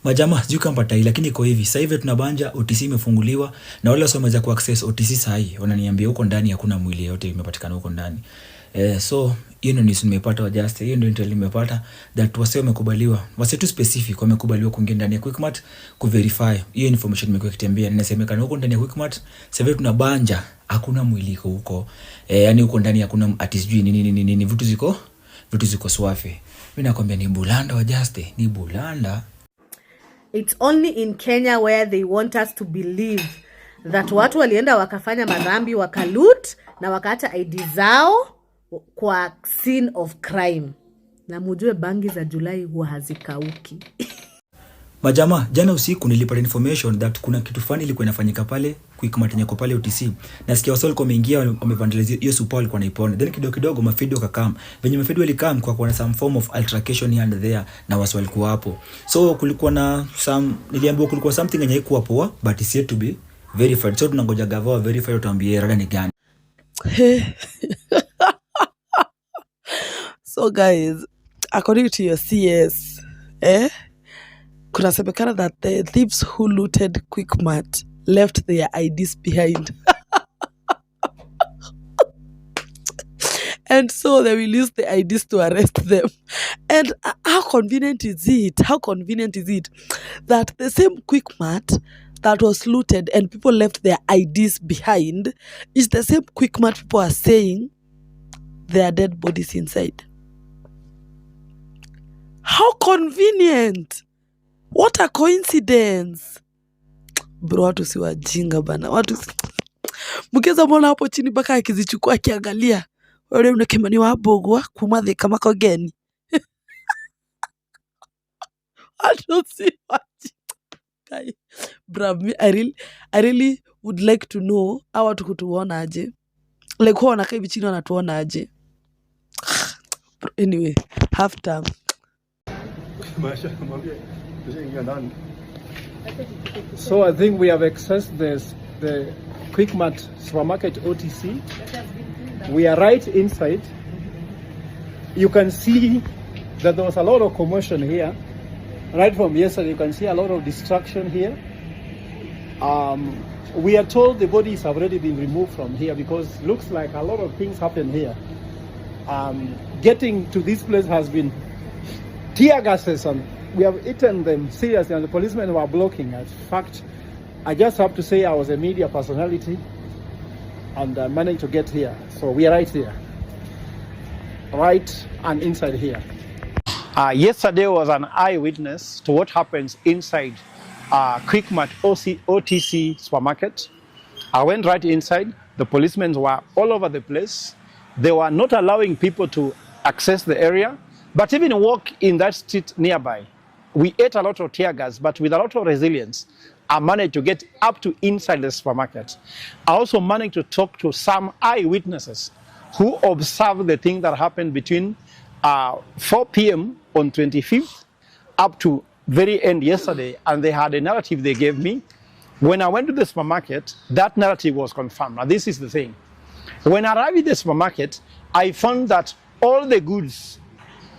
Majamaa sijui kama patai, lakini iko hivi. Sasa hivi tunabanja OTC imefunguliwa na wale wasio wameweza kuaccess OTC sasa hii. Wananiambia huko ndani hakuna mwili yote imepatikana huko ndani. So hiyo ndio news nimepata wa just. Hiyo ndio intel nimepata that wasio wamekubaliwa. Wasio tu specific wamekubaliwa kuingia ndani ya Quickmart ku verify. Hiyo information nimekuwa kitembea. Ninasemekana huko ndani ya Quickmart sasa hivi tunabanja hakuna mwili huko. Yani huko ndani hakuna atisijui nini vitu ziko swafi. Mimi nakwambia ni bulanda wa just. Ni bulanda. It's only in Kenya where they want us to believe that watu walienda wakafanya madhambi wakalut na wakaacha ID zao kwa scene of crime. Na mujue bangi za Julai huwa hazikauki. Majamaa, jana usiku nilipata information that kuna kitu fani ilikuwa inafanyika pale Quickmart nyako pale OTC. Nasikia wasol walikuwa wameingia wamevandalize hiyo super walikuwa naipona. Then kidogo mafidio kakam. Venye mafidio ilikam kwa kuwa na some form of altercation here and there na wasol walikuwa hapo. So kulikuwa na niliambiwa kulikuwa something yenye haikuwa poa but it's yet to be verified. So tunangoja gava verify utambie rada ni gani. So guys, according to your CS, kunasemekana that the thieves who looted Quickmart left their IDs behind. And so they will use the IDs to arrest them. And how convenient is it? How convenient is it that the same Quickmart that was looted and people left their IDs behind is the same Quickmart people are saying there are dead bodies inside? How convenient! What a coincidence! Bro, watu si wajinga bana. Watu mkiweza muona hapo chini baka akizichukua akiangalia. Wewe unakemani wa bogwa kumadhe kama kogeni. Watu si wajinga. Bro, I really would like to know how watu kutuona aje. Like huwa wanakaa hivi chini wanatuona aje. Anyway, half time. So I think we have accessed the Quickmart supermarket OTC. We are right inside. You can see that there was a lot of commotion here. Right from yesterday, you can see a lot of destruction here. We are told the bodies have already been removed from here because it looks like a lot of things happen here. Getting to this place has been tear gases and we have eaten them seriously and the policemen were blocking. In fact, I just have to say I was a media personality and I managed to get here. So we are right here. Right and inside here. Yesterday was an eyewitness to what happens inside Quickmart OTC supermarket. I went right inside. The policemen were all over the place. They were not allowing people to access the area, but even walk in that street nearby. We ate a lot of tear gas, but with a lot of resilience, I managed to get up to inside the supermarket. I also managed to talk to some eyewitnesses who observed the thing that happened between 4 p.m. on 25th up to very end yesterday, and they had a narrative they gave me. When I went to the supermarket, that narrative was confirmed. Now this is the thing. When I arrived at the supermarket, I found that all the goods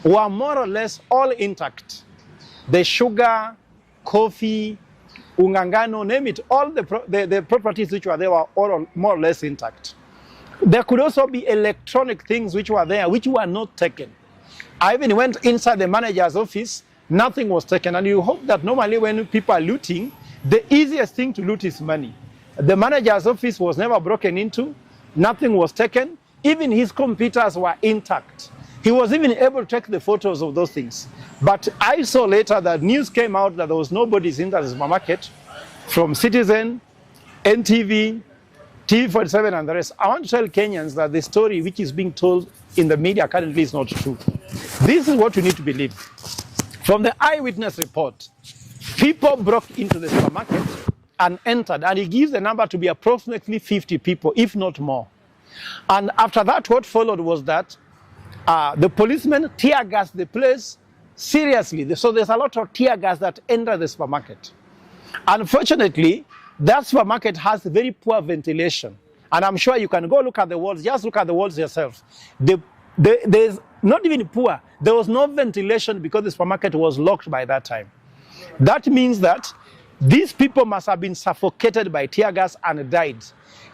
were more or less all intact. The sugar, coffee, ungangano, name it, all the properties which were there were all more or less intact. There could also be electronic things which were there, which were not taken. I even went inside the manager's office, nothing was taken. And you hope that normally when people are looting, the easiest thing to loot is money. The manager's office was never broken into, nothing was taken. Even his computers were intact. He was even able to take the photos of those things. But I saw later that news came out that there was nobody in the supermarket from Citizen, NTV, TV47 and the rest. I want to tell Kenyans that the story which is being told in the media currently is not true. This is what we need to believe. From the eyewitness report, people broke into the supermarket and entered, and he gives the number to be approximately 50 people, if not more. And after that, what followed was that the policemen tear gassed the place seriously. So there's a lot of tear gas that entered the supermarket. Unfortunately, that supermarket has very poor ventilation. And I'm sure you can go look at the walls, just look at the walls yourself. There's not even poor. There was no ventilation because the supermarket was locked by that time. That means that these people must have been suffocated by tear gas and died.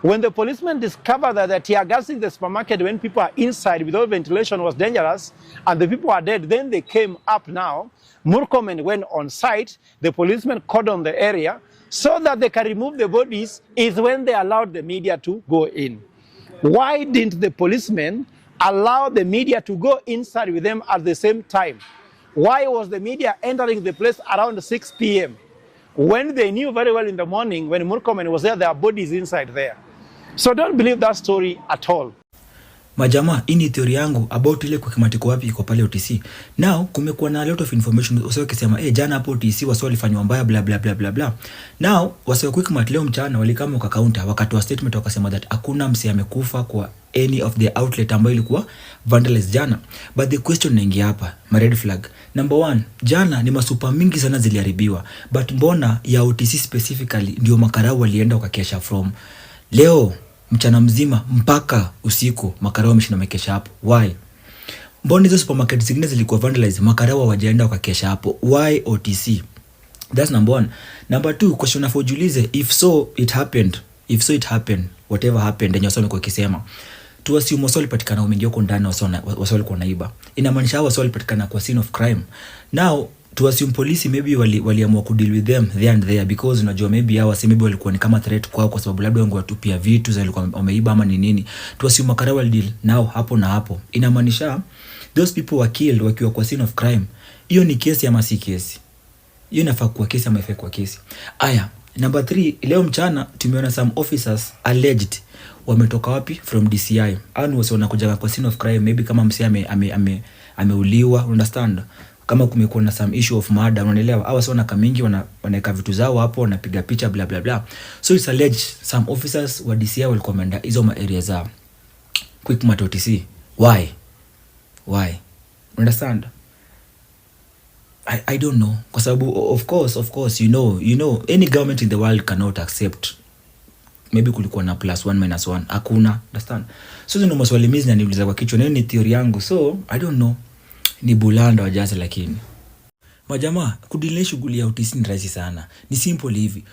When the policemen discovered that the tear gas in the supermarket when people are inside without ventilation was dangerous and the people are dead, then they came up now. Murkomen went on site, the policemen cordoned the area so that they can remove the bodies, is when they allowed the media to go in. Why didn't the policemen allow the media to go inside with them at the same time? Why was the media entering the place around 6 p.m. when they knew very well in the morning when Murkomen was there are bodies inside there? So don't believe that story at all. Majama, hii ni theory yangu about ile kwa kimatiko wapi iko pale OTC. Now kumekuwa na a lot of information usio kisema jana hapo OTC wasio walifanywa mbaya bla bla bla bla bla. Now wasio quick leo mchana walikama kwa counter wakatoa statement wakasema that hakuna msi amekufa kwa any of the outlet ambayo ilikuwa vandalized jana. But the question inaingia hapa, my red flag. Number 1, jana ni masupa mingi sana ziliharibiwa. But mbona ya OTC specifically ndio makarau walienda wakakesha from leo mchana mzima mpaka usiku makarao wameshinda wamekesha hapo. Why? Mbona hizo supermarket zingine zilikuwa vandalized, makarao hawajaenda wakakesha hapo? Why OTC? That's number 1. Number 2, question for Julize, if so it happened, whatever happened, and yosome kwa kisema. Tu assume wasoli patikana umeingia huko ndani wasoli kwa naiba. Inamaanisha hao wasoli patikana kwa scene of crime. Now to assume police maybe waliamua ku deal with them there and there because unajua maybe hao maybe walikuwa ni kama threat kwao kwa sababu labda wangu watupia vitu za walikuwa wameiba ama ni nini. To assume makara wali deal now hapo na hapo. Inamaanisha those people were killed wakiwa kwa scene of crime. Hiyo ni kesi ama si kesi? Hiyo inafaa kuwa kesi ama ifai kuwa kesi? Aya, number 3, leo mchana tumeona some officers alleged wametoka wapi from DCI. Au wasiona kujaga kwa scene of crime maybe kama msi ameuliwa, understand? Kama kumekuwa na some issue of murder, unaelewa? Hawa sio na kamingi wanaweka vitu zao hapo, wanapiga picha bla bla bla. So it's alleged some officers wa DCI will commander hizo ma areas zao. Quick mat OTC. Why? Understand? I don't know. Kwa sababu of course you know any government in the world cannot accept maybe kulikuwa na +1 -1. Hakuna, understand? So ndio maswali mizi na niuliza kwa kichwa, ni theory yangu. So I don't know. Ni bulanda wajaze lakini. Majamaa, kudile shughuli ya OTC ni rahisi sana. Ni simple hivi.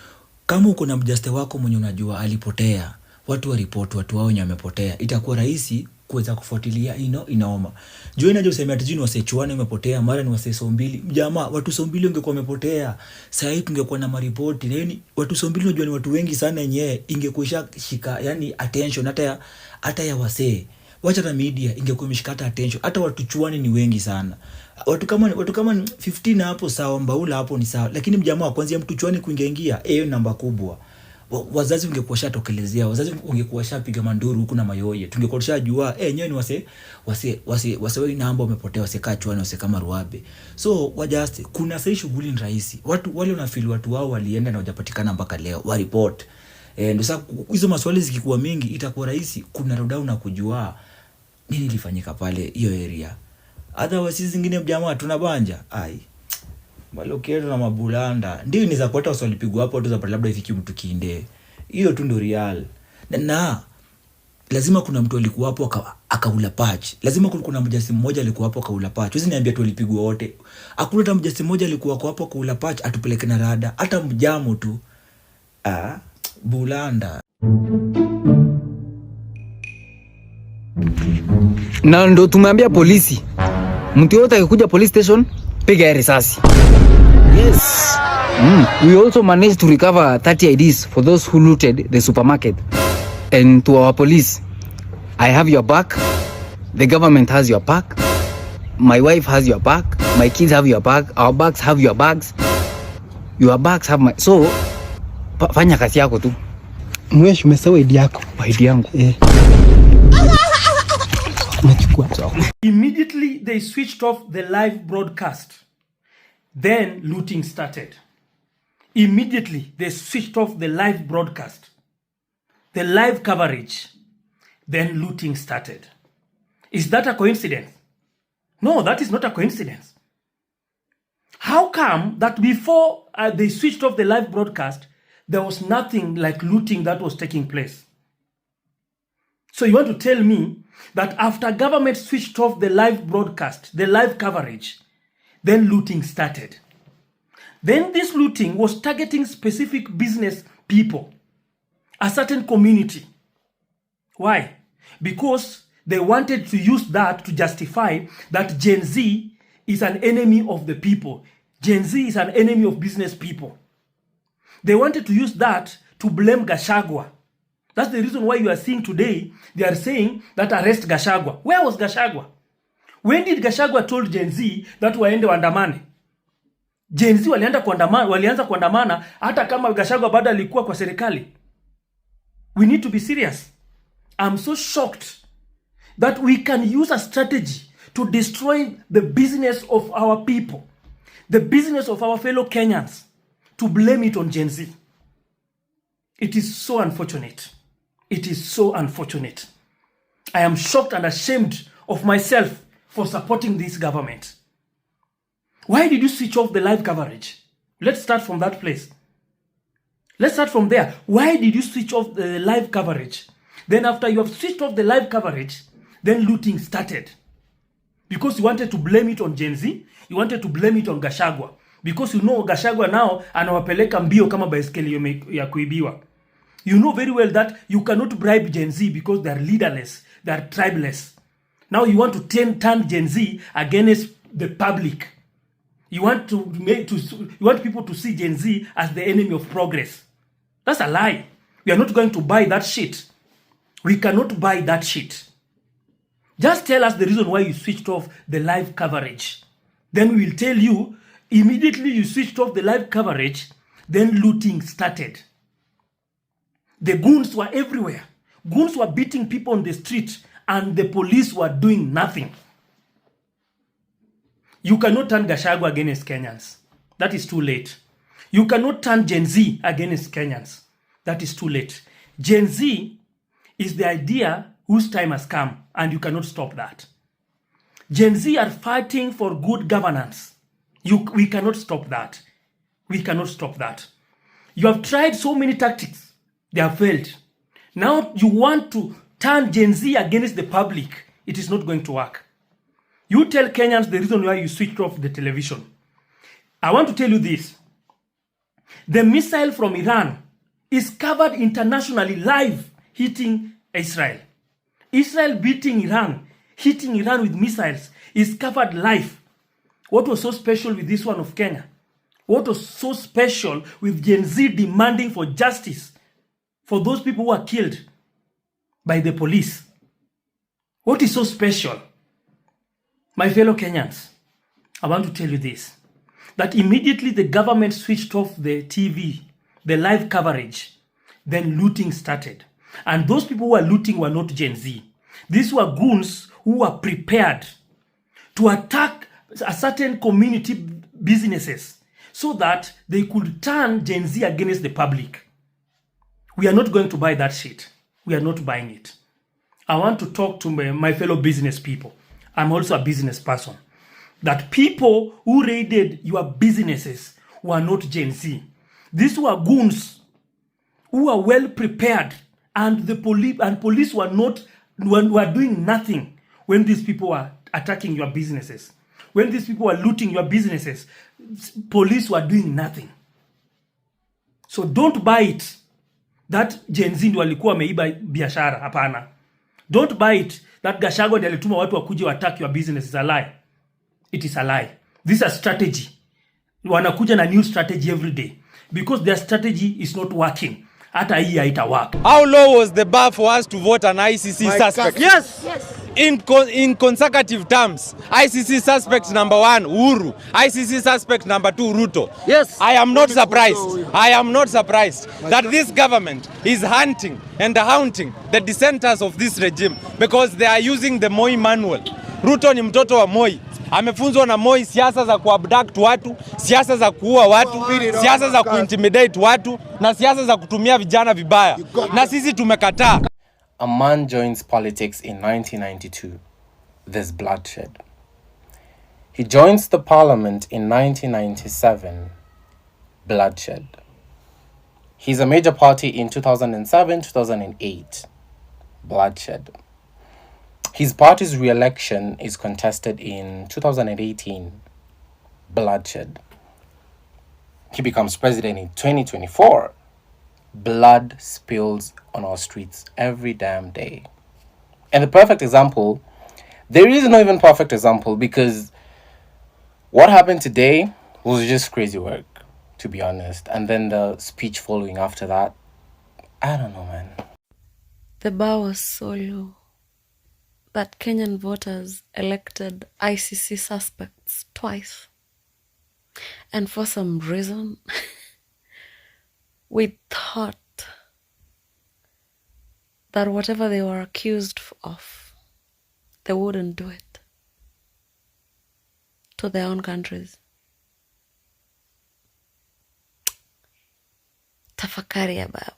Kama uko na mjaste wako mwenye unajua alipotea, watu wa report watu wao wenye wamepotea, itakuwa rahisi kuweza kufuatilia inaoma. Juu inaje useme ati jini wase chuane wamepotea, mara ni wase Sombili. Jamaa, watu Sombili ungekuwa wamepotea. Sasa hivi tungekuwa na maripoti. Yaani watu Sombili unajua ni watu wengi sana yenyewe, ingekuwa shika yani attention hata ya wase. Wacha na media ingekuwa imeshikata attention. Hata watu chuani ni wengi sana. Watu kama 15 hapo sawa, Mbaula hapo ni sawa. Lakini mjamaa kwanza mtu chuani kuingia hiyo namba kubwa. Wazazi ungekuwa shatokelezea, wazazi ungekuwa shapiga manduru huku na mayoye. Tungekuwa shajua nyewe ni wase wengi namba wamepotea, wase kaa chuani, wase kama ruabe. So wajaste kuna sasa shughuli ni rahisi. Watu wale wanafeel watu wao walienda na hawajapatikana mpaka leo, wa report. Ndio sasa hizo maswali zikikuwa mingi itakuwa rahisi kuna round na kujua nini ilifanyika pale hiyo area. Otherwise zingine jamaa tunabanja. Malokero na mabulanda. Ndio ni za kuota wasalipigwa hapo tu za labda ifiki mtu kiinde. Hiyo tu ndio real. Na lazima kuna mtu alikuwa hapo akaula patch. Lazima kuna mjasi mmoja alikuwa hapo akaula patch. Hizi niambia tu walipigwa wote. Hakuna hata mjasi mmoja alikuwa hapo akaula patch atupeleke na rada. Hata mjamo tu. Bulanda. Na ndo tumeambia polisi, mtu yote akikuja police station piga risasi. Yes. We also managed to recover 30 IDs for those who looted the supermarket. And to our police, I have your back. The government has your back. My wife has your back. My kids have your back. Our bags have your bags. Your bags have my... So, fanya kazi yako tu. Mwesh umesawa ID yako. ID yangu. Immediately they switched off the live broadcast. Then looting started. Immediately they switched off the live broadcast, the live coverage. Then looting started. Is that a coincidence? No, that is not a coincidence. How come that before they switched off the live broadcast, there was nothing like looting that was taking place? So you want to tell me that after government switched off the live broadcast, the live coverage, then looting started. Then this looting was targeting specific business people, a certain community. Why? Because they wanted to use that to justify that Gen Z is an enemy of the people. Gen Z is an enemy of business people. They wanted to use that to blame Gachagua. That's the reason why you are seeing today, they are saying that arrest Gachagua. Where was Gachagua? When did Gachagua told Gen Z that waende waandamane? Gen Z walianza kuandamana hata kama Gachagua bado alikuwa kwa serikali. We need to be serious. I'm so shocked that we can use a strategy to destroy the business of our people, the business of our fellow Kenyans, to blame it on Gen Z. It is so unfortunate. It is so unfortunate. I am shocked and ashamed of myself for supporting this government. Why did you switch off the live coverage? Let's start from that place. Let's start from there. Why did you switch off the live coverage? Then after you have switched off the live coverage, then looting started. Because you wanted to blame it on Gen Z, you wanted to blame it on Gachagua. Because you know Gachagua now anawapeleka mbio kama baiskeli ya kuibiwa. You know very well that you cannot bribe Gen Z because they are leaderless, they are tribeless. Now you want to turn Gen Z against the public. You want you want people to see Gen Z as the enemy of progress. That's a lie. We are not going to buy that shit. We cannot buy that shit. Just tell us the reason why you switched off the live coverage. Then we will tell you, immediately you switched off the live coverage, then looting started. The goons were everywhere. Goons were beating people on the street and the police were doing nothing. You cannot turn Gachagua against Kenyans. That is too late. You cannot turn Gen Z against Kenyans. That is too late. Gen Z is the idea whose time has come and you cannot stop that. Gen Z are fighting for good governance. We cannot stop that. We cannot stop that. You have tried so many tactics. They have failed. Now you want to turn Gen Z against the public. It is not going to work. You tell Kenyans the reason why you switched off the television. I want to tell you this. The missile from Iran is covered internationally live, hitting Israel. Israel beating Iran, hitting Iran with missiles is covered live. What was so special with this one of Kenya? What was so special with Gen Z demanding for justice for those people who are killed by the police? What is so special? My fellow Kenyans, I want to tell you this, that immediately the government switched off the TV, the live coverage, then looting started. And those people who were looting were not Gen Z. These were goons who were prepared to attack a certain community businesses so that they could turn Gen Z against the public. We are not going to buy that shit. We are not buying it. I want to talk to my fellow business people. I'm also a business person. That people who raided your businesses were not Gen Z. These were goons who are well prepared, and the police were doing nothing when these people were attacking your businesses. When these people were looting your businesses, police were doing nothing. So don't buy it that Gen Z ndio walikuwa wameiba biashara. Hapana. Don't buy it that Gachagua ndiye alituma watu wakuje attack your business. Is a lie. It is a lie. This is a strategy. Wanakuja na new strategy every day because their strategy is not working. Hata hii haita work. How low was the bar for us to vote an ICC suspect? Yes. In consecutive terms, ICC suspect number 1, Uhuru. ICC suspect number 2, Ruto. Yes. I am not surprised that this government is hunting and haunting the dissenters of this regime because they are using the Moi manual. Ruto ni mtoto wa Moi. Amefunzwa na Moi siasa za kuabduct watu, siasa za kuua watu, siasa za kuintimidate watu, na siasa za kutumia vijana vibaya. Na sisi tumekataa. A man joins politics in 1992. There's bloodshed. He joins the parliament in 1997. Bloodshed. He's a major party in 2007, 2008. Bloodshed. His party's re-election is contested in 2018. Bloodshed. he becomes president in 2024, blood spills on our streets every damn day. And the perfect example, there is no even perfect example, because what happened today was just crazy work, to be honest. And then the speech following after that, I don't know, man. The bar was so low that Kenyan voters elected ICC suspects twice. And for some reason, we thought that whatever they were accused of, they wouldn't do it to their own countries. Tafakari ya baba.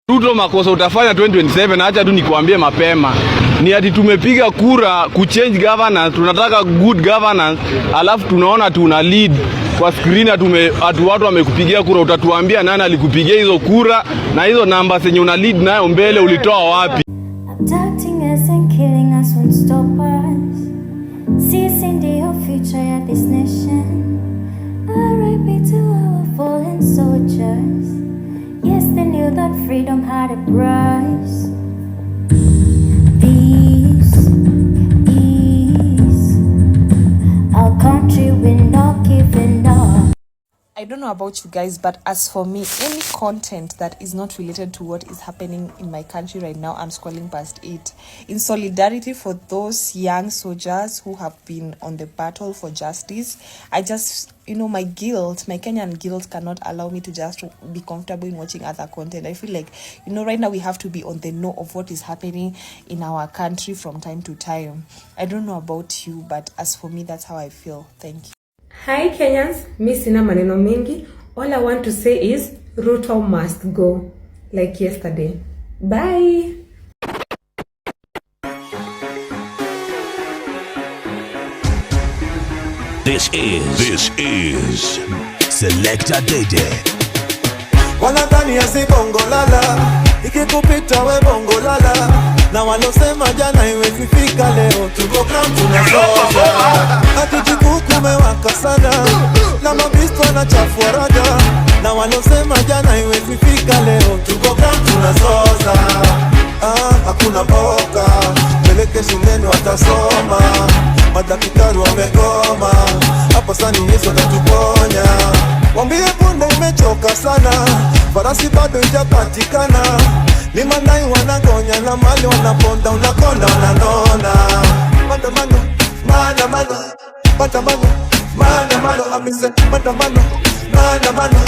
Ruto, makosa utafanya 2027, acha tu nikuambie mapema. Ni ati tumepiga kura kuchange governance, tunataka good governance, alafu tunaona tuna lead kwa screen atu watu wamekupigia kura, utatuambia nani alikupigia hizo kura na hizo namba zenye una lead nayo mbele ulitoa wapi? Abducting us and killing us won't stop us. Seizing the future of this nation. R.I.P. to our fallen soldiers. Yes, they knew that freedom had a price. This is our country, we're not giving up. I don't know about you guys, but as for me, any content that is not related to what is happening in my country right now, I'm scrolling past it. In solidarity for those young soldiers who have been on the battle for justice, I just, my guilt, my Kenyan guilt cannot allow me to just be comfortable in watching other content. I feel like, right now we have to be on the know of what is happening in our country from time to time. I don't know about you, but as for me, that's how I feel. Thank you. Hi Kenyans, mi sina maneno mengi. All I want to say is Ruto must go, like yesterday. Bye. This is Selector Dede. Wanadhani ya bongo lala, ikikupita we bongo lala. Na walosema jana iwezi fika leo, tuko ground tunasoza. Akijikuku mewaka sana, na mabisto na chafua raja. Na walosema jana iwezi fika leo, tuko ground tunasoza. Hakuna boka, peleke shuleni watasoma. Madaktari wamegoma, hapa sani Yesu atatuponya. Wambie punde imechoka sana, farasi bado ijapatikana. Ni mandai wanagonya na mali wanaponda, unakonda wananona. Mandamano, mandamano, mandamano, mandamano, amise mandamano, mandamano.